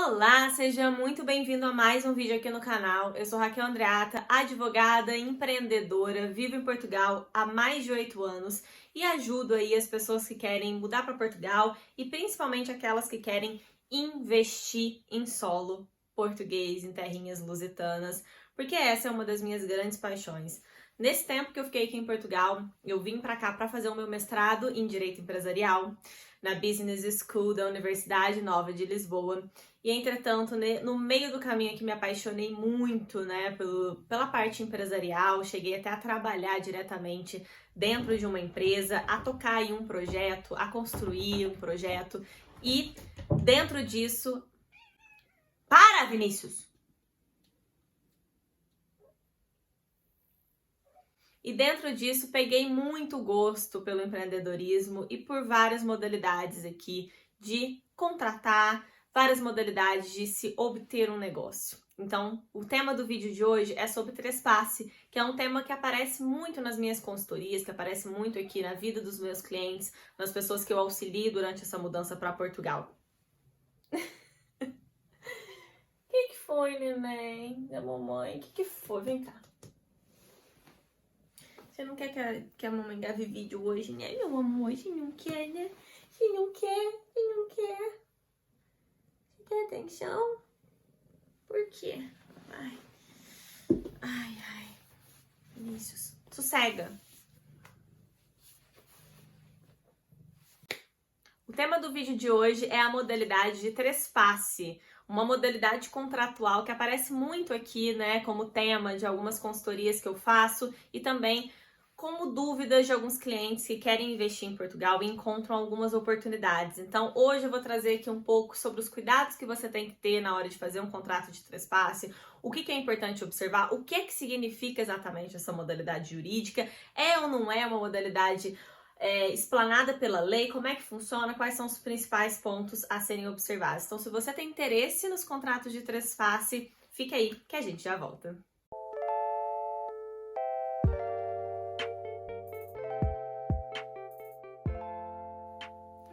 Olá, seja muito bem-vindo a mais um vídeo aqui no canal. Eu sou Raquel Andreata, advogada, empreendedora, vivo em Portugal há mais de 8 anos e ajudo aí as pessoas que querem mudar para Portugal e principalmente aquelas que querem investir em solo português, em terrinhas lusitanas, porque essa é uma das minhas grandes paixões. Nesse tempo que eu fiquei aqui em Portugal, eu vim para cá para fazer o meu mestrado em Direito Empresarial na Business School da Universidade Nova de Lisboa. E, entretanto, no meio do caminho aqui me apaixonei muito, né, pela parte empresarial, cheguei até a trabalhar diretamente dentro de uma empresa, a tocar em um projeto, a construir um projeto e dentro disso... Para, Vinícius! E dentro disso peguei muito gosto pelo empreendedorismo e por várias modalidades aqui de contratar, várias modalidades de se obter um negócio. Então, o tema do vídeo de hoje é sobre trespasse, que é um tema que aparece muito nas minhas consultorias, que aparece muito aqui na vida dos meus clientes, nas pessoas que eu auxilio durante essa mudança para Portugal. O que foi, neném? Da mamãe? O que foi? Vem cá. Você não quer que a mamãe grave vídeo hoje, né, meu amor? Você não quer, né? Você não quer? Você não quer? Você quer atenção? Por quê? Ai. Vinícius, sossega. O tema do vídeo de hoje é a modalidade de trespasse, uma modalidade contratual que aparece muito aqui, né, como tema de algumas consultorias que eu faço e também como dúvidas de alguns clientes que querem investir em Portugal e encontram algumas oportunidades. Então, hoje eu vou trazer aqui um pouco sobre os cuidados que você tem que ter na hora de fazer um contrato de trespasse, o que é importante observar, o que significa exatamente essa modalidade jurídica, é ou não é uma modalidade explanada pela lei, como é que funciona, quais são os principais pontos a serem observados. Então, se você tem interesse nos contratos de trespasse, fica aí que a gente já volta.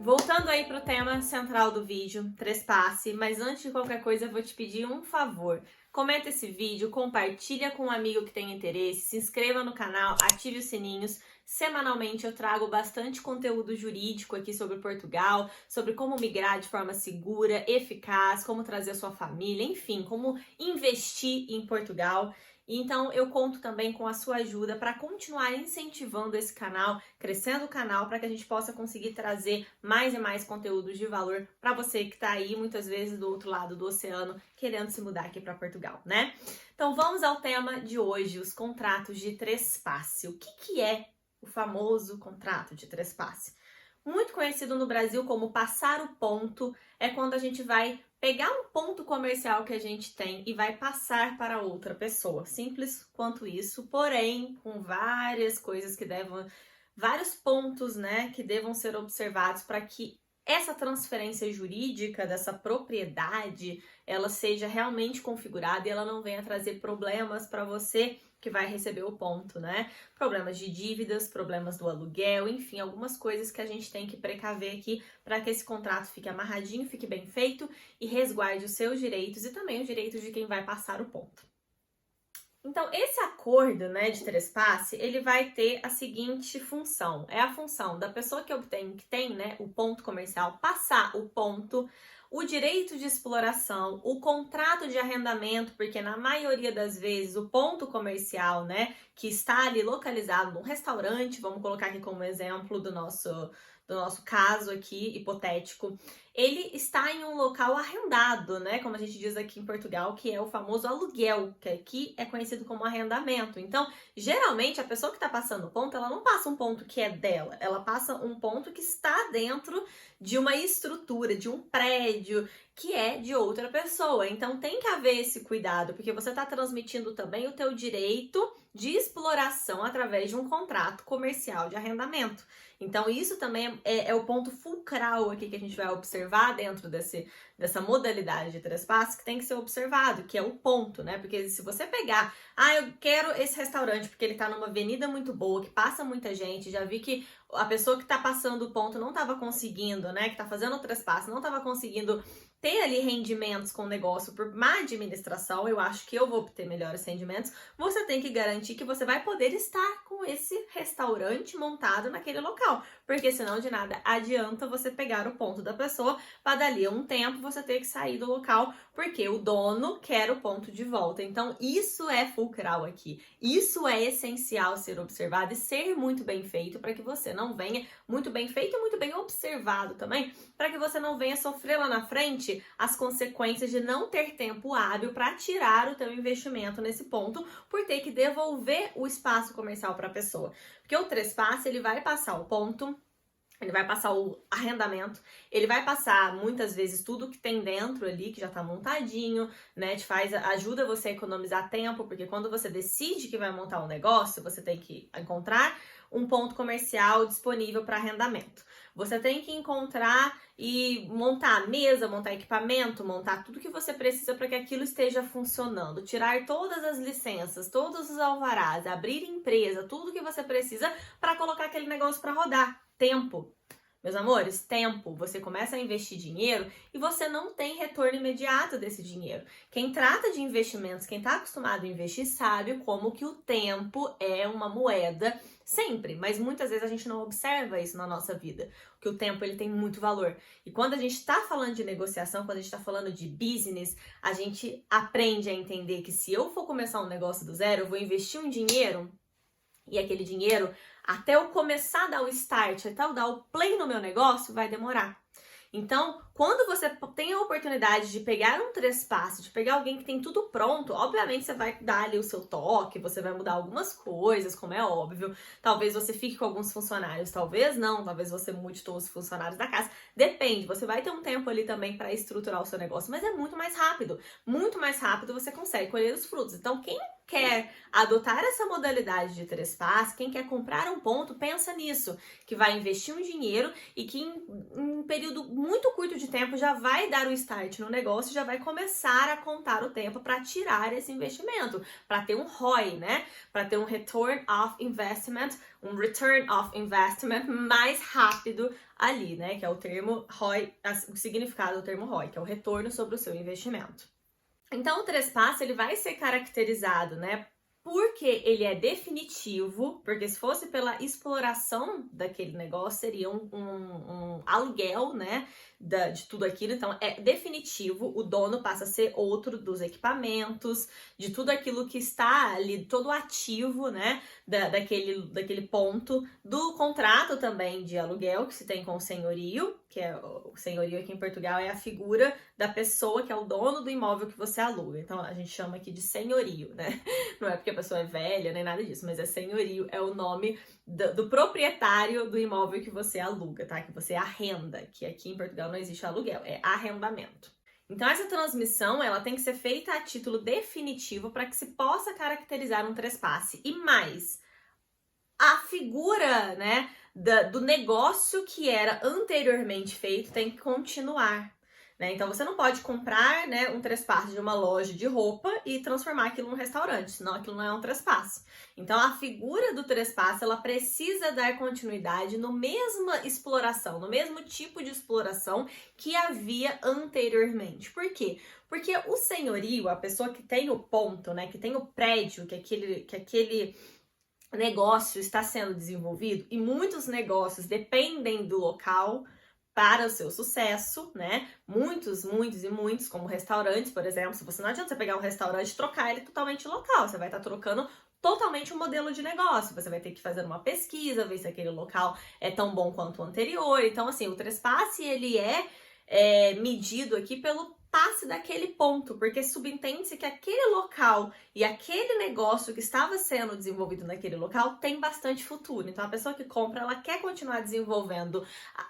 Voltando aí para o tema central do vídeo, trespasse, mas antes de qualquer coisa eu vou te pedir um favor. Comenta esse vídeo, compartilha com um amigo que tem interesse, se inscreva no canal, ative os sininhos. Semanalmente eu trago bastante conteúdo jurídico aqui sobre Portugal, sobre como migrar de forma segura, eficaz, como trazer a sua família, enfim, como investir em Portugal. Então eu conto também com a sua ajuda para continuar incentivando esse canal, crescendo o canal, para que a gente possa conseguir trazer mais e mais conteúdos de valor para você que está aí muitas vezes do outro lado do oceano querendo se mudar aqui para Portugal, né? Então vamos ao tema de hoje, os contratos de trespasse. O que é o famoso contrato de trespasse? Muito conhecido no Brasil como passar o ponto, é quando a gente vai pegar um ponto comercial que a gente tem e vai passar para outra pessoa. Simples quanto isso, porém com várias coisas que vários pontos, né, que devam ser observados para que essa transferência jurídica dessa propriedade, ela seja realmente configurada e ela não venha trazer problemas para você que vai receber o ponto, né? Problemas de dívidas, problemas do aluguel, enfim, algumas coisas que a gente tem que precaver aqui para que esse contrato fique amarradinho, fique bem feito e resguarde os seus direitos e também os direitos de quem vai passar o ponto. Então, esse acordo, né, de trespasse, ele vai ter a seguinte função. É a função da pessoa que tem, né, o ponto comercial, passar o ponto, o direito de exploração, o contrato de arrendamento, porque na maioria das vezes o ponto comercial, né, que está ali localizado num restaurante, vamos colocar aqui como exemplo do nosso caso aqui, hipotético, ele está em um local arrendado, né? Como a gente diz aqui em Portugal, que é o famoso aluguel, que aqui é conhecido como arrendamento. Então, geralmente, a pessoa que está passando o ponto, ela não passa um ponto que é dela, ela passa um ponto que está dentro de uma estrutura, de um prédio, que é de outra pessoa. Então, tem que haver esse cuidado, porque você está transmitindo também o teu direito de exploração através de um contrato comercial de arrendamento. Então, isso também é o ponto fulcral aqui que a gente vai observar dentro dessa modalidade de trespasse que tem que ser observado, que é o ponto, né? Porque se você pegar, eu quero esse restaurante porque ele tá numa avenida muito boa, que passa muita gente, já vi que a pessoa que tá passando o ponto não tava conseguindo, né? Que tá fazendo o trespasse, não tava conseguindo ter ali rendimentos com o negócio por má administração, eu acho que eu vou obter melhores rendimentos, você tem que garantir que você vai poder estar com esse restaurante montado naquele local, porque senão de nada adianta você pegar o ponto da pessoa para dali a um tempo você ter que sair do local, porque o dono quer o ponto de volta. Então isso é fulcral aqui, isso é essencial ser observado e ser muito bem feito para que você não venha, muito bem feito e muito bem observado também, para que você não venha sofrer lá na frente as consequências de não ter tempo hábil para tirar o teu investimento nesse ponto, por ter que devolver o espaço comercial para a pessoa. Porque o trespasse, ele vai passar o ponto, ele vai passar o arrendamento, ele vai passar muitas vezes tudo que tem dentro ali, que já tá montadinho, né? Ajuda você a economizar tempo, porque quando você decide que vai montar um negócio, você tem que encontrar um ponto comercial disponível para arrendamento. Você tem que encontrar e montar mesa, montar equipamento, montar tudo que você precisa para que aquilo esteja funcionando. Tirar todas as licenças, todos os alvarás, abrir empresa, tudo que você precisa para colocar aquele negócio para rodar. Tempo. Meus amores, tempo. Você começa a investir dinheiro e você não tem retorno imediato desse dinheiro. Quem trata de investimentos, quem está acostumado a investir, sabe como que o tempo é uma moeda sempre, mas muitas vezes a gente não observa isso na nossa vida, que o tempo ele tem muito valor. E quando a gente está falando de negociação, quando a gente está falando de business, a gente aprende a entender que se eu for começar um negócio do zero, eu vou investir um dinheiro e aquele dinheiro, até eu começar a dar o start, até eu dar o play no meu negócio, vai demorar. Então, quando você tem a oportunidade de pegar um trespasse, de pegar alguém que tem tudo pronto, obviamente você vai dar ali o seu toque, você vai mudar algumas coisas, como é óbvio. Talvez você fique com alguns funcionários, talvez não, talvez você mude todos os funcionários da casa. Depende, você vai ter um tempo ali também para estruturar o seu negócio, mas é muito mais rápido você consegue colher os frutos. Então, quem quer adotar essa modalidade de trespasse, quem quer comprar um ponto, pensa nisso, que vai investir um dinheiro e que em um período muito curto de tempo já vai dar o start no negócio, já vai começar a contar o tempo para tirar esse investimento, para ter um ROI, né? Para ter um return of investment mais rápido ali, né? Que é o termo ROI, o significado do termo ROI, que é o retorno sobre o seu investimento. Então, o trespasse, ele vai ser caracterizado, né, porque ele é definitivo, porque se fosse pela exploração daquele negócio, seria um aluguel, né, de tudo aquilo. Então, é definitivo, o dono passa a ser outro dos equipamentos, de tudo aquilo que está ali, todo ativo, né, daquele ponto, do contrato também de aluguel que se tem com o senhorio, que é o senhorio aqui em Portugal é a figura da pessoa que é o dono do imóvel que você aluga. Então, a gente chama aqui de senhorio, né? Não é porque a pessoa é velha, nem nada disso, mas é senhorio, é o nome do proprietário do imóvel que você aluga, tá? Que você arrenda, que aqui em Portugal não existe aluguel, é arrendamento. Então, essa transmissão, ela tem que ser feita a título definitivo para que se possa caracterizar um trespasse. E mais, a figura, né, do negócio que era anteriormente feito tem que continuar. Né? Então, você não pode comprar, né, um trespasse de uma loja de roupa e transformar aquilo num restaurante, senão aquilo não é um trespasse. Então, a figura do trespasse, ela precisa dar continuidade no mesma exploração, no mesmo tipo de exploração que havia anteriormente. Por quê? Porque o senhorio, a pessoa que tem o ponto, né, que tem o prédio, que aquele negócio está sendo desenvolvido, e muitos negócios dependem do local para o seu sucesso, né? Muitos, como restaurantes, por exemplo. Se você não adianta você pegar um restaurante e trocar ele totalmente local, você vai estar trocando totalmente o modelo de negócio. Você vai ter que fazer uma pesquisa, ver se aquele local é tão bom quanto o anterior. Então, assim, o trespasse, ele é medido aqui pelo passe daquele ponto, porque subentende-se que aquele local e aquele negócio que estava sendo desenvolvido naquele local tem bastante futuro. Então, a pessoa que compra, ela quer continuar desenvolvendo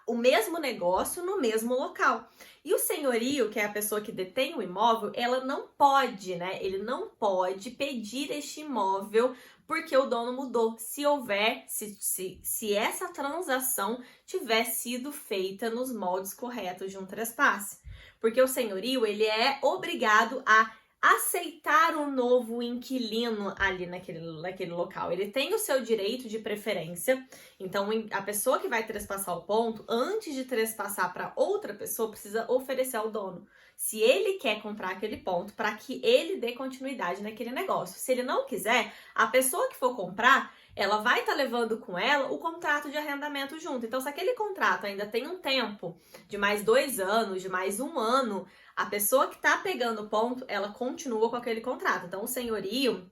o mesmo negócio no mesmo local. E o senhorio, que é a pessoa que detém o imóvel, ela não pode, né? Ele não pode pedir este imóvel porque o dono mudou. Se essa transação tiver sido feita nos moldes corretos de um trespasse. Porque o senhorio, ele é obrigado a aceitar um novo inquilino ali naquele local. Ele tem o seu direito de preferência, então a pessoa que vai trespassar o ponto, antes de trespassar para outra pessoa, precisa oferecer ao dono se ele quer comprar aquele ponto para que ele dê continuidade naquele negócio. Se ele não quiser, a pessoa que for comprar, ela vai estar levando com ela o contrato de arrendamento junto. Então, se aquele contrato ainda tem um tempo de mais 2 anos, de mais 1 ano, a pessoa que está pegando o ponto, ela continua com aquele contrato. Então, o senhorio,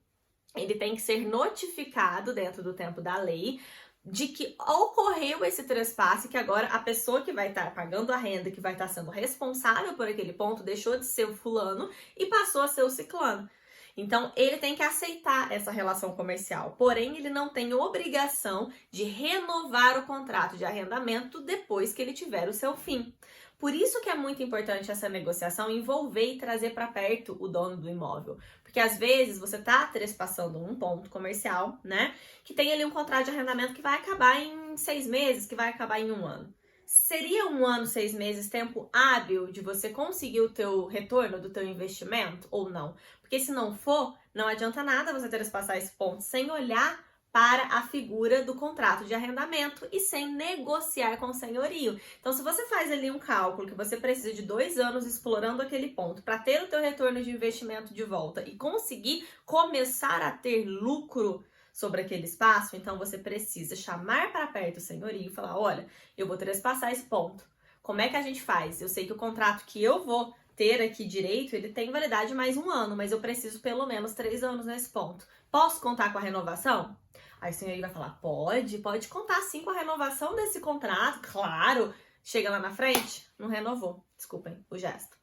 ele tem que ser notificado dentro do tempo da lei de que ocorreu esse trespasse, que agora a pessoa que vai estar pagando a renda, que vai estar sendo responsável por aquele ponto, deixou de ser o fulano e passou a ser o ciclano. Então, ele tem que aceitar essa relação comercial, porém, ele não tem obrigação de renovar o contrato de arrendamento depois que ele tiver o seu fim. Por isso que é muito importante essa negociação envolver e trazer para perto o dono do imóvel. Porque às vezes você está trespassando um ponto comercial, né? Que tem ali um contrato de arrendamento que vai acabar em 6 meses, que vai acabar em 1 ano. Seria 1 ano, 6 meses tempo hábil de você conseguir o teu retorno do teu investimento ou não? Porque se não for, não adianta nada você trespassar esse ponto sem olhar para a figura do contrato de arrendamento e sem negociar com o senhorio. Então, se você faz ali um cálculo que você precisa de 2 anos explorando aquele ponto para ter o teu retorno de investimento de volta e conseguir começar a ter lucro sobre aquele espaço, então você precisa chamar para perto o senhorio e falar, olha, eu vou trespassar esse ponto. Como é que a gente faz? Eu sei que o contrato que eu vou ter aqui direito, ele tem validade mais 1 ano, mas eu preciso pelo menos 3 anos nesse ponto. Posso contar com a renovação? Aí o senhorio vai falar, pode contar sim com a renovação desse contrato, claro. Chega lá na frente, não renovou, desculpem o gesto.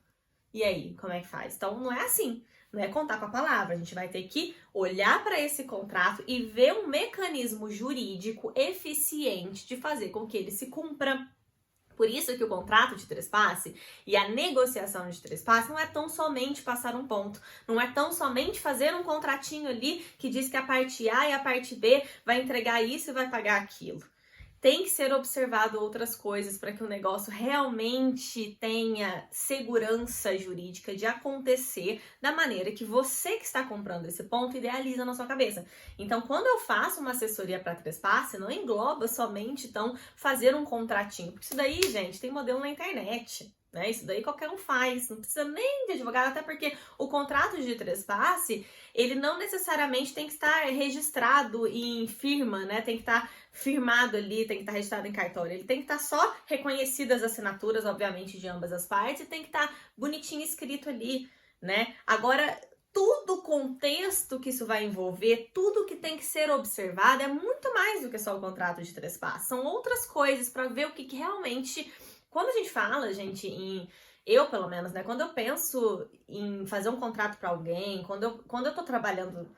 E aí, como é que faz? Então, não é assim, não é contar com a palavra. A gente vai ter que olhar para esse contrato e ver um mecanismo jurídico eficiente de fazer com que ele se cumpra. Por isso que o contrato de trespasse e a negociação de trespasse não é tão somente passar um ponto, não é tão somente fazer um contratinho ali que diz que a parte A e a parte B vai entregar isso e vai pagar aquilo. Tem que ser observado outras coisas para que o negócio realmente tenha segurança jurídica de acontecer da maneira que você que está comprando esse ponto idealiza na sua cabeça. Então, quando eu faço uma assessoria para trespasse, não engloba somente, então, fazer um contratinho. Porque isso daí, gente, tem modelo na internet. Né? Isso daí qualquer um faz, não precisa nem de advogado, até porque o contrato de trespasse, ele não necessariamente tem que estar registrado em firma, né? Tem que estar firmado ali, tem que estar registrado em cartório. Ele tem que estar só reconhecidas as assinaturas, obviamente, de ambas as partes, e tem que estar bonitinho escrito ali, né? Agora, tudo o contexto que isso vai envolver, tudo que tem que ser observado é muito mais do que só o contrato de trespasse. São outras coisas para ver o que realmente... Quando a gente fala, gente, eu pelo menos, né? Quando eu penso em fazer um contrato para alguém, quando eu tô trabalhando,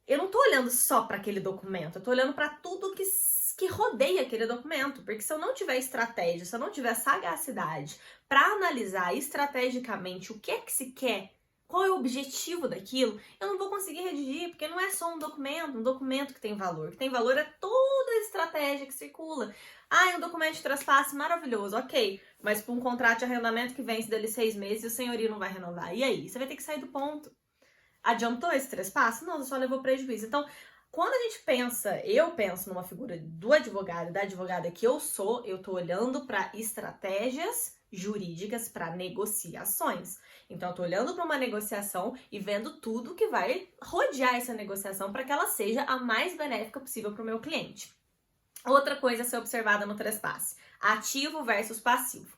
eu não tô olhando só para aquele documento, eu tô olhando para tudo que rodeia aquele documento. Porque se eu não tiver estratégia, se eu não tiver sagacidade para analisar estrategicamente o que é que se quer, qual é o objetivo daquilo, eu não vou conseguir redigir, porque não é só um documento que tem valor. O que tem valor é toda a estratégia que circula. Ah, é um documento de trespasse maravilhoso, ok. Mas para um contrato de arrendamento que vence dali 6 meses e o senhorio não vai renovar. E aí? Você vai ter que sair do ponto. Adiantou esse trespasse? Não, só levou prejuízo. Então, quando a gente pensa, eu penso numa figura do advogado e da advogada que eu sou, eu tô olhando para estratégias jurídicas para negociações. Então, eu tô olhando para uma negociação e vendo tudo que vai rodear essa negociação para que ela seja a mais benéfica possível para o meu cliente. Outra coisa a ser observada no trespasse: ativo versus passivo.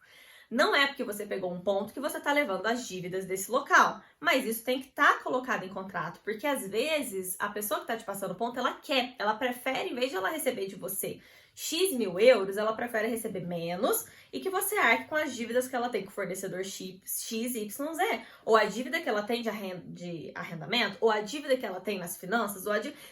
Não é porque você pegou um ponto que você está levando as dívidas desse local, mas isso tem que estar colocado em contrato, porque às vezes a pessoa que está te passando o ponto, ela prefere, em vez de ela receber de você X mil euros, ela prefere receber menos e que você arque com as dívidas que ela tem com o fornecedor XYZ, ou a dívida que ela tem de arrendamento, ou a dívida que ela tem nas finanças,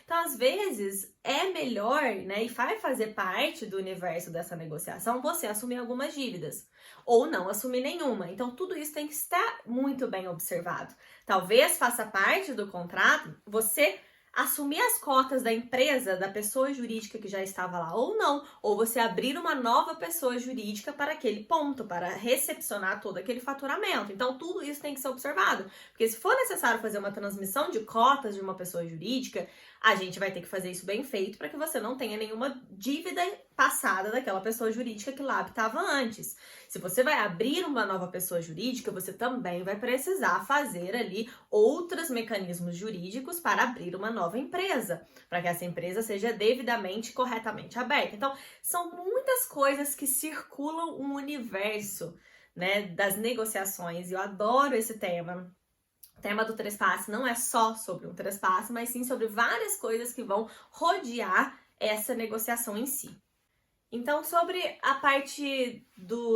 Então, às vezes, é melhor, né, e vai fazer parte do universo dessa negociação você assumir algumas dívidas, ou não assumir nenhuma. Então, tudo isso tem que estar muito bem observado. Talvez faça parte do contrato você assumir as cotas da empresa, da pessoa jurídica que já estava lá ou não, ou você abrir uma nova pessoa jurídica para aquele ponto, para recepcionar todo aquele faturamento. Então, tudo isso tem que ser observado, porque se for necessário fazer uma transmissão de cotas de uma pessoa jurídica, a gente vai ter que fazer isso bem feito para que você não tenha nenhuma dívida passada daquela pessoa jurídica que lá estava antes. Se você vai abrir uma nova pessoa jurídica, você também vai precisar fazer ali outros mecanismos jurídicos para abrir uma nova empresa, para que essa empresa seja devidamente e corretamente aberta. Então, são muitas coisas que circulam um universo, né, das negociações. E eu adoro esse tema. O tema do trespasse não é só sobre um trespasse, mas sim sobre várias coisas que vão rodear essa negociação em si. Então, sobre a parte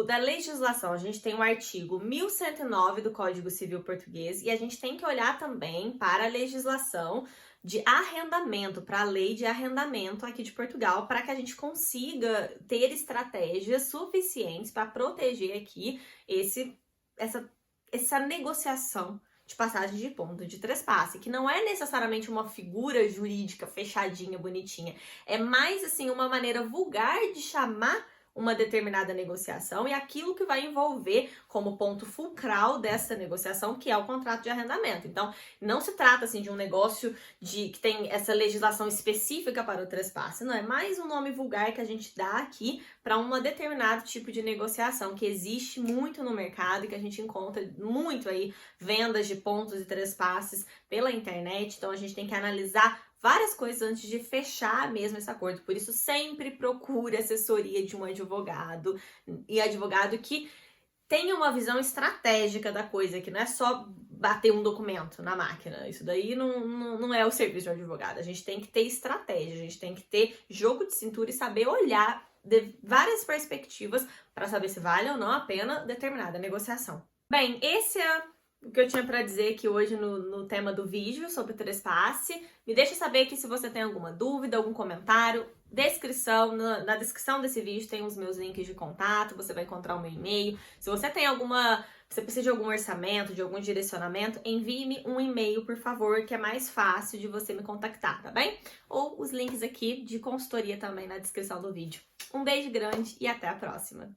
da legislação, a gente tem o artigo 1109 do Código Civil Português e a gente tem que olhar também para a legislação de arrendamento, para a lei de arrendamento aqui de Portugal, para que a gente consiga ter estratégias suficientes para proteger aqui essa negociação de passagem de ponto de trespasse, que não é necessariamente uma figura jurídica fechadinha, bonitinha, é mais assim uma maneira vulgar de chamar uma determinada negociação e aquilo que vai envolver como ponto fulcral dessa negociação, que é o contrato de arrendamento. Então, não se trata assim de um negócio que tem essa legislação específica para o trespasse, não, é mais um nome vulgar que a gente dá aqui para um determinado tipo de negociação que existe muito no mercado e que a gente encontra muito aí, vendas de pontos e trespasses pela internet. Então, a gente tem que analisar várias coisas antes de fechar mesmo esse acordo. Por isso, sempre procure assessoria de um advogado e advogado que tenha uma visão estratégica da coisa, que não é só bater um documento na máquina. Isso daí não é o serviço de um advogado. A gente tem que ter estratégia, a gente tem que ter jogo de cintura e saber olhar de várias perspectivas para saber se vale ou não a pena determinada negociação. Bem, esse é o que eu tinha para dizer aqui hoje no tema do vídeo sobre trespasse. Me deixa saber aqui se você tem alguma dúvida, algum comentário. Na descrição desse vídeo tem os meus links de contato, você vai encontrar o meu e-mail. Se você tem você precisa de algum orçamento, de algum direcionamento, envie-me um e-mail, por favor, que é mais fácil de você me contactar, tá bem? Ou os links aqui de consultoria também na descrição do vídeo. Um beijo grande e até a próxima!